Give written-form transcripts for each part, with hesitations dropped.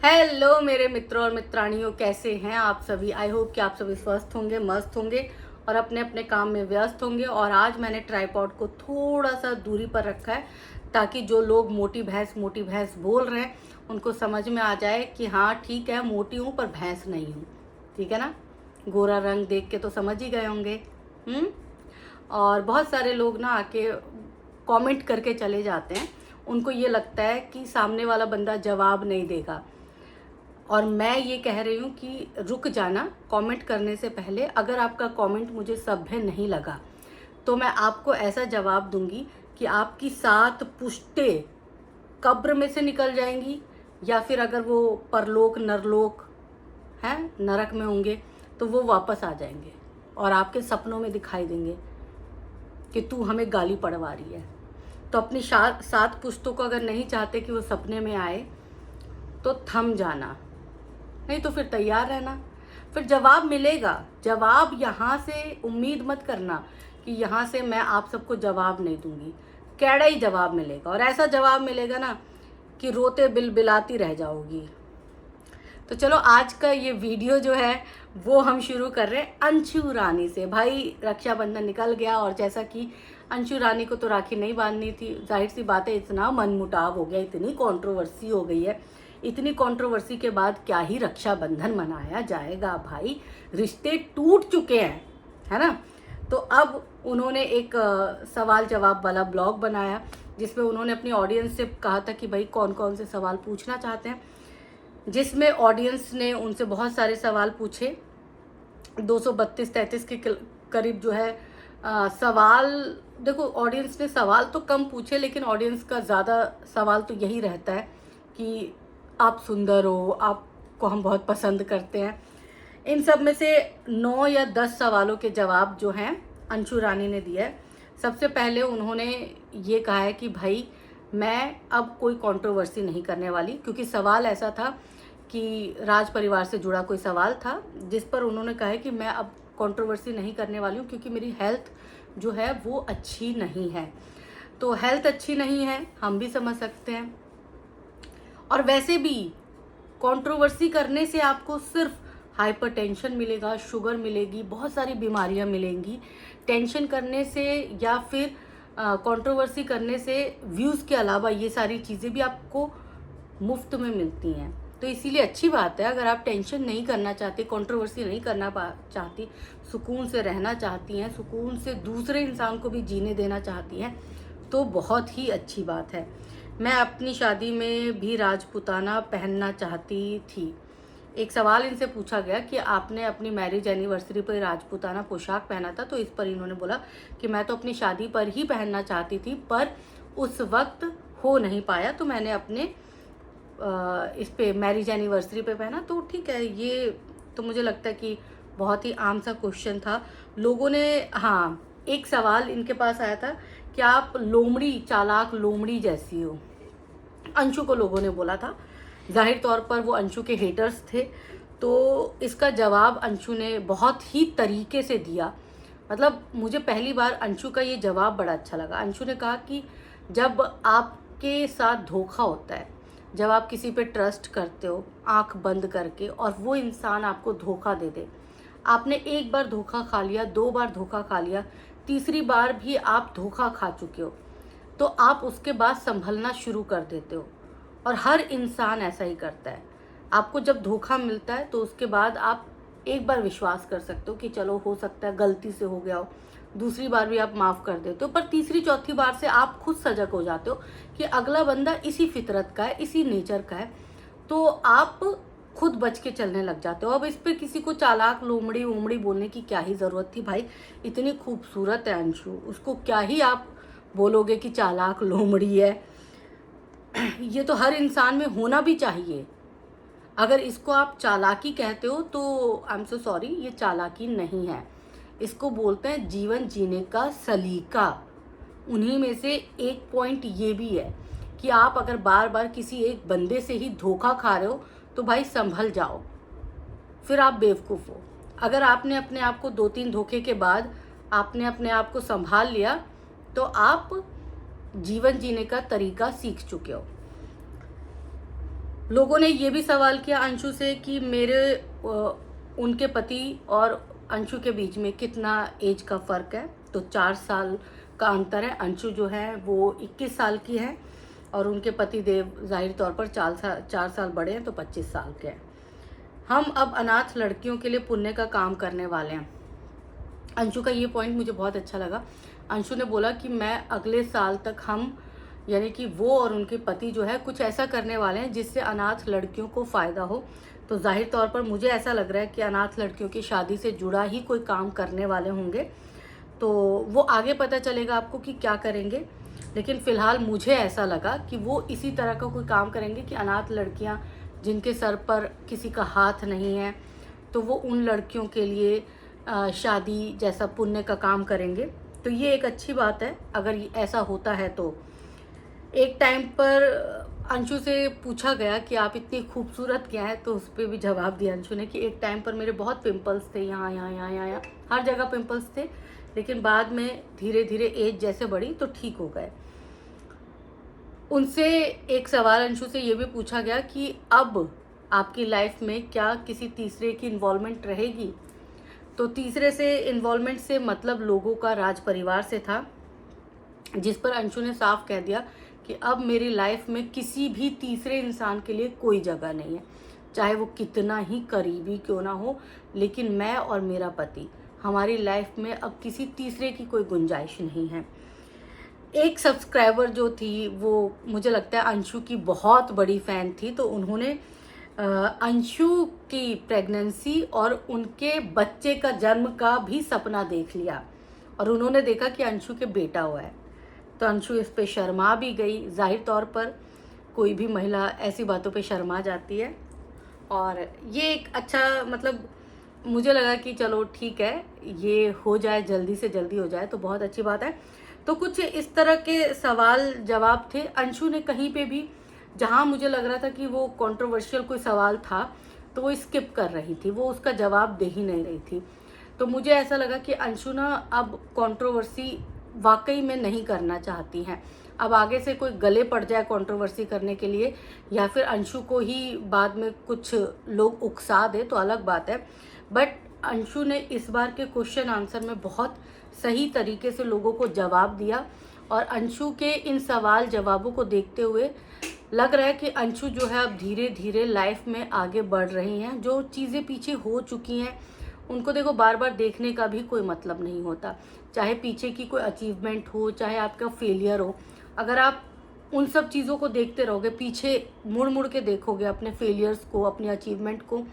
Hello मेरे मित्रों और मित्राणियों, कैसे हैं आप सभी। आई होप कि आप सभी स्वस्थ होंगे, मस्त होंगे और अपने अपने काम में व्यस्त होंगे। और आज मैंने ट्राइपॉड को थोड़ा सा दूरी पर रखा है ताकि जो लोग मोटी भैंस बोल रहे हैं उनको समझ में आ जाए कि हाँ ठीक है, मोटी हूँ पर भैंस नहीं हूँ। ठीक है ना। गोरा रंग देख के तो समझ ही गए होंगे। और बहुत सारे लोग ना आके कमेंट करके चले जाते हैं, उनको ये लगता है कि सामने वाला बंदा जवाब नहीं देगा। और मैं ये कह रही हूँ कि रुक जाना, कमेंट करने से पहले। अगर आपका कमेंट मुझे सभ्य नहीं लगा तो मैं आपको ऐसा जवाब दूंगी कि आपकी 7 पुश्तें कब्र में से निकल जाएंगी, या फिर अगर वो परलोक नरलोक हैं नरक में होंगे तो वो वापस आ जाएंगे और आपके सपनों में दिखाई देंगे कि तू हमें गाली पड़वा रही है। तो अपनी 7 पुश्तों को अगर नहीं चाहते कि वो सपने में आए तो थम जाना, नहीं तो फिर तैयार रहना। फिर जवाब मिलेगा। जवाब यहाँ से उम्मीद मत करना कि यहाँ से मैं आप सबको जवाब नहीं दूंगी। कैड़ा ही जवाब मिलेगा, और ऐसा जवाब मिलेगा ना कि रोते बिलबिलाती रह जाओगी। तो चलो आज का ये वीडियो जो है वो हम शुरू कर रहे हैं अंशु रानी से। भाई रक्षाबंधन निकल गया और जैसा कि अंशु रानी को तो राखी नहीं बांधनी थी, जाहिर सी बात है, इतना मनमुटाव हो गया, इतनी कंट्रोवर्सी हो गई है। इतनी कंट्रोवर्सी के बाद क्या ही रक्षाबंधन मनाया जाएगा भाई, रिश्ते टूट चुके हैं, है ना। तो अब उन्होंने एक सवाल जवाब वाला ब्लॉग बनाया जिसमें उन्होंने अपनी ऑडियंस से कहा था कि भाई कौन कौन से सवाल पूछना चाहते हैं, जिसमें ऑडियंस ने उनसे बहुत सारे सवाल पूछे। 232-33 के करीब जो है सवाल। देखो, ऑडियंस ने सवाल तो कम पूछे, लेकिन ऑडियंस का ज़्यादा सवाल तो यही रहता है कि आप सुंदर हो, आपको हम बहुत पसंद करते हैं। इन सब में से 9 या 10 सवालों के जवाब जो हैं अंशु रानी ने दिया है। सबसे पहले उन्होंने ये कहा है कि भाई मैं अब कोई कंट्रोवर्सी नहीं करने वाली, क्योंकि सवाल ऐसा था कि राज परिवार से जुड़ा कोई सवाल था जिस पर उन्होंने कहा है कि मैं अब कंट्रोवर्सी नहीं करने वाली हूँ क्योंकि मेरी हेल्थ जो है वो अच्छी नहीं है। तो हेल्थ अच्छी नहीं है, हम भी समझ सकते हैं। और वैसे भी कंट्रोवर्सी करने से आपको सिर्फ हाइपरटेंशन मिलेगा, शुगर मिलेगी, बहुत सारी बीमारियां मिलेंगी। टेंशन करने से या फिर कंट्रोवर्सी करने से व्यूज़ के अलावा ये सारी चीज़ें भी आपको मुफ्त में मिलती हैं। तो इसीलिए अच्छी बात है, अगर आप टेंशन नहीं करना चाहती, कंट्रोवर्सी नहीं करना चाहती, सुकून से रहना चाहती हैं, सुकून से दूसरे इंसान को भी जीने देना चाहती हैं, तो बहुत ही अच्छी बात है। मैं अपनी शादी में भी राजपूताना पहनना चाहती थी। एक सवाल इनसे पूछा गया कि आपने अपनी मैरिज एनिवर्सरी पर राजपूताना पोशाक पहना था, तो इस पर इन्होंने बोला कि मैं तो अपनी शादी पर ही पहनना चाहती थी पर उस वक्त हो नहीं पाया, तो मैंने अपने इस पे मैरिज एनिवर्सरी पे पहना। तो ठीक है, ये तो मुझे लगता है कि बहुत ही आम सा क्वेश्चन था। लोगों ने, हाँ, एक सवाल इनके पास आया था कि आप लोमड़ी, चालाक लोमड़ी जैसी हो, अंशु को लोगों ने बोला था। जाहिर तौर पर वो अंशु के हेटर्स थे। तो इसका जवाब अंशु ने बहुत ही तरीके से दिया। मतलब मुझे पहली बार अंशु का ये जवाब बड़ा अच्छा लगा। अंशु ने कहा कि जब आपके साथ धोखा होता है, जब आप किसी पे ट्रस्ट करते हो आंख बंद करके और वो इंसान आपको धोखा दे दे, आपने एक बार धोखा खा लिया, 2 बार धोखा खा लिया, तीसरी बार भी आप धोखा खा चुके हो, तो आप उसके बाद संभलना शुरू कर देते हो। और हर इंसान ऐसा ही करता है। आपको जब धोखा मिलता है तो उसके बाद आप एक बार विश्वास कर सकते हो कि चलो हो सकता है गलती से हो गया हो, दूसरी बार भी आप माफ़ कर देते हो, पर तीसरी चौथी बार से आप खुद सजग हो जाते हो कि अगला बंदा इसी फितरत का है, इसी नेचर का है, तो आप खुद बच के चलने लग जाते हो। अब इस पे किसी को चालाक लोमड़ी उमड़ी बोलने की क्या ही ज़रूरत थी भाई। इतनी खूबसूरत है अंशु, उसको क्या ही आप बोलोगे कि चालाक लोमड़ी है। ये तो हर इंसान में होना भी चाहिए। अगर इसको आप चालाकी कहते हो तो आई एम सो सॉरी, ये चालाकी नहीं है, इसको बोलते हैं जीवन जीने का सलीका। उन्हीं में से एक पॉइंट ये भी है कि आप अगर बार बार किसी एक बंदे से ही धोखा खा रहे हो तो भाई संभल जाओ, फिर आप बेवकूफ़ हो। अगर आपने अपने आप को 2-3 धोखे के बाद आपने अपने आप को संभाल लिया तो आप जीवन जीने का तरीका सीख चुके हो। लोगों ने ये भी सवाल किया अंशु से कि उनके पति और अंशु के बीच में कितना एज का फ़र्क है। तो 4 साल का अंतर है। अंशु जो है वो 21 साल की है और उनके पति देव जाहिर तौर पर 4 साल बड़े हैं, तो 25 साल के हैं। हम अब अनाथ लड़कियों के लिए पुण्य का काम करने वाले हैं। अंशु का ये पॉइंट मुझे बहुत अच्छा लगा। अंशु ने बोला कि मैं अगले साल तक हम यानी कि वो और उनके पति जो है कुछ ऐसा करने वाले हैं जिससे अनाथ लड़कियों को फ़ायदा हो। तो जाहिर तौर पर मुझे ऐसा लग रहा है कि अनाथ लड़कियों की शादी से जुड़ा ही कोई काम करने वाले होंगे। तो वो आगे पता चलेगा आपको कि क्या करेंगे, लेकिन फ़िलहाल मुझे ऐसा लगा कि वो इसी तरह का कोई काम करेंगे कि अनाथ लड़कियां जिनके सर पर किसी का हाथ नहीं है, तो वो उन लड़कियों के लिए शादी जैसा पुण्य का काम करेंगे। तो ये एक अच्छी बात है अगर ऐसा होता है। तो एक टाइम पर अंशु से पूछा गया कि आप इतनी खूबसूरत क्या है, तो उस पर भी जवाब दिया अंशु ने कि एक टाइम पर मेरे बहुत पिंपल्स थे, यहाँ यहाँ यहाँ यहाँ यहाँ हर जगह पिंपल्स थे, लेकिन बाद में धीरे धीरे एज जैसे बढ़ी तो ठीक हो गए। उनसे एक सवाल अंशु से ये भी पूछा गया कि अब आपकी लाइफ में क्या किसी तीसरे की इन्वॉल्वमेंट रहेगी। तो तीसरे से इन्वॉल्वमेंट से मतलब लोगों का राज परिवार से था, जिस पर अंशु ने साफ कह दिया कि अब मेरी लाइफ में किसी भी तीसरे इंसान के लिए कोई जगह नहीं है, चाहे वो कितना ही करीबी क्यों ना हो, लेकिन मैं और मेरा पति, हमारी लाइफ में अब किसी तीसरे की कोई गुंजाइश नहीं है। एक सब्सक्राइबर जो थी वो मुझे लगता है अंशु की बहुत बड़ी फ़ैन थी, तो उन्होंने अंशु की प्रेगनेंसी और उनके बच्चे का जन्म का भी सपना देख लिया और उन्होंने देखा कि अंशु के बेटा हुआ है। तो अंशु इस पे शर्मा भी गई। जाहिर तौर पर कोई भी महिला ऐसी बातों पे शर्मा जाती है, और ये एक अच्छा मतलब मुझे लगा कि चलो ठीक है, ये हो जाए, जल्दी से जल्दी हो जाए तो बहुत अच्छी बात है। तो कुछ इस तरह के सवाल जवाब थे। अंशु ने कहीं पे भी जहाँ मुझे लग रहा था कि वो कंट्रोवर्शियल कोई सवाल था तो वो स्किप कर रही थी, वो उसका जवाब दे ही नहीं रही थी। तो मुझे ऐसा लगा कि अंशु ना अब कंट्रोवर्सी वाकई में नहीं करना चाहती हैं। अब आगे से कोई गले पड़ जाए कंट्रोवर्सी करने के लिए, या फिर अंशु को ही बाद में कुछ लोग उकसा दे तो अलग बात है, बट अंशु ने इस बार के क्वेश्चन आंसर में बहुत सही तरीके से लोगों को जवाब दिया। और अंशु के इन सवाल जवाबों को देखते हुए लग रहा है कि अंशु जो है अब धीरे धीरे लाइफ में आगे बढ़ रही हैं। जो चीज़ें पीछे हो चुकी हैं उनको देखो बार बार देखने का भी कोई मतलब नहीं होता, चाहे पीछे की कोई अचीवमेंट हो, चाहे आपका फेलियर हो। अगर आप उन सब चीज़ों को देखते रहोगे, पीछे मुड़ मुड़ के देखोगे अपने फेलियर्स को, अपने अचीवमेंट को,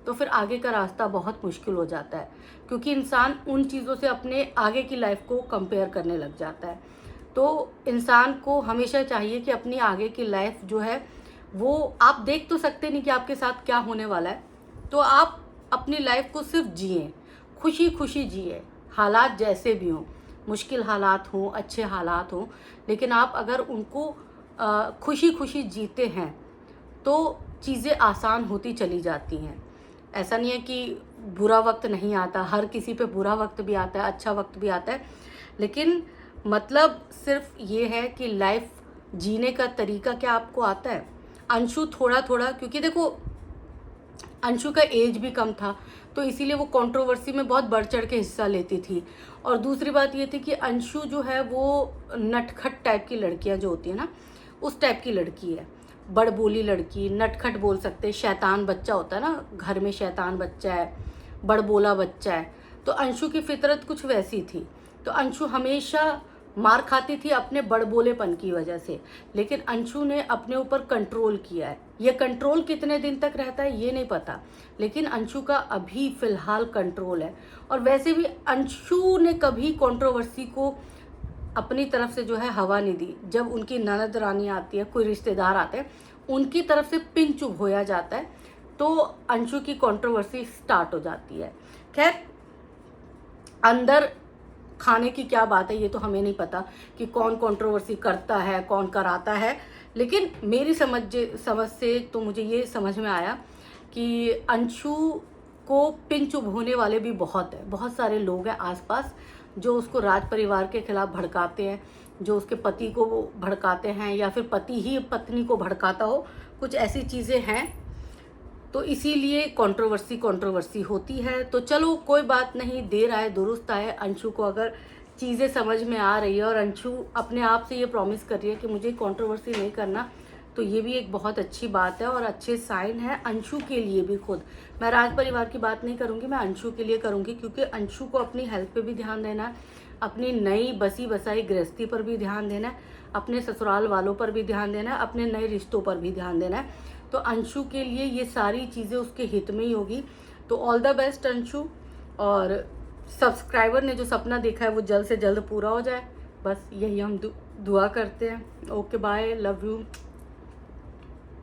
तो फिर आगे का रास्ता बहुत मुश्किल हो जाता है, क्योंकि इंसान उन चीज़ों से अपने आगे की लाइफ को कंपेयर करने लग जाता है। तो इंसान को हमेशा चाहिए कि अपनी आगे की लाइफ जो है वो आप देख तो सकते नहीं कि आपके साथ क्या होने वाला है, तो आप अपनी लाइफ को सिर्फ जिए, खुशी खुशी जिए, हालात जैसे भी हों, मुश्किल हालात हों, अच्छे हालात हों, लेकिन आप अगर उनको खुशी खुशी जीते हैं तो चीज़ें आसान होती चली जाती हैं। ऐसा नहीं है कि बुरा वक्त नहीं आता, हर किसी पे बुरा वक्त भी आता है, अच्छा वक्त भी आता है, लेकिन मतलब सिर्फ ये है कि लाइफ जीने का तरीका क्या आपको आता है। अंशु थोड़ा थोड़ा, क्योंकि देखो अंशु का एज भी कम था तो इसीलिए वो कंट्रोवर्सी में बहुत बढ़ चढ़ के हिस्सा लेती थी। और दूसरी बात ये थी कि अंशु जो है वो नटखट टाइप की लड़कियां जो होती है ना, उस टाइप की लड़की है, बड़बोली लड़की, नटखट बोल सकते हैं, शैतान बच्चा होता है ना, घर में शैतान बच्चा है, बड़बोला बच्चा है, तो अंशु की फितरत कुछ वैसी थी। तो अंशु हमेशा मार खाती थी अपने बड़बोलेपन की वजह से, लेकिन अंशु ने अपने ऊपर कंट्रोल किया है। ये कंट्रोल कितने दिन तक रहता है ये नहीं पता, लेकिन अंशु का अभी फ़िलहाल कंट्रोल है। और वैसे भी अंशु ने कभी कंट्रोवर्सी को अपनी तरफ से जो है हवा नहीं दी। जब उनकी ननद रानी आती है, कोई रिश्तेदार आते हैं, उनकी तरफ से पिन चुप होया जाता है तो अंशु की कंट्रोवर्सी स्टार्ट हो जाती है। खैर, अंदर खाने की क्या बात है ये तो हमें नहीं पता कि कौन कंट्रोवर्सी करता है, कौन कराता है, लेकिन मेरी समझ से तो मुझे ये समझ में आया कि अंशु को पिन चुप होने वाले भी बहुत है, बहुत सारे लोग हैं आसपास जो उसको राज परिवार के खिलाफ भड़काते हैं, जो उसके पति को भड़काते हैं, या फिर पति ही पत्नी को भड़काता हो, कुछ ऐसी चीज़ें हैं, तो इसीलिए कंट्रोवर्सी होती है। तो चलो कोई बात नहीं, देर आए दुरुस्त आए। अंशु को अगर चीज़ें समझ में आ रही है और अंशु अपने आप से ये प्रॉमिस कर रही है कि मुझे कंट्रोवर्सी नहीं करना, तो ये भी एक बहुत अच्छी बात है और अच्छे साइन है अंशु के लिए भी। खुद मैं राज परिवार की बात नहीं करूँगी, मैं अंशु के लिए करूँगी, क्योंकि अंशु को अपनी हेल्थ पे भी ध्यान देना है, अपनी नई बसी बसाई गृहस्थी पर भी ध्यान देना है, अपने ससुराल वालों पर भी ध्यान देना है, अपने नए रिश्तों पर भी ध्यान देना है। तो अंशु के लिए ये सारी चीज़ें उसके हित में ही होगी। तो ऑल द बेस्ट अंशु, और सब्सक्राइबर ने जो सपना देखा है वो जल्द से जल्द पूरा हो जाए, बस यही हम दुआ करते हैं। Okay bye, love you.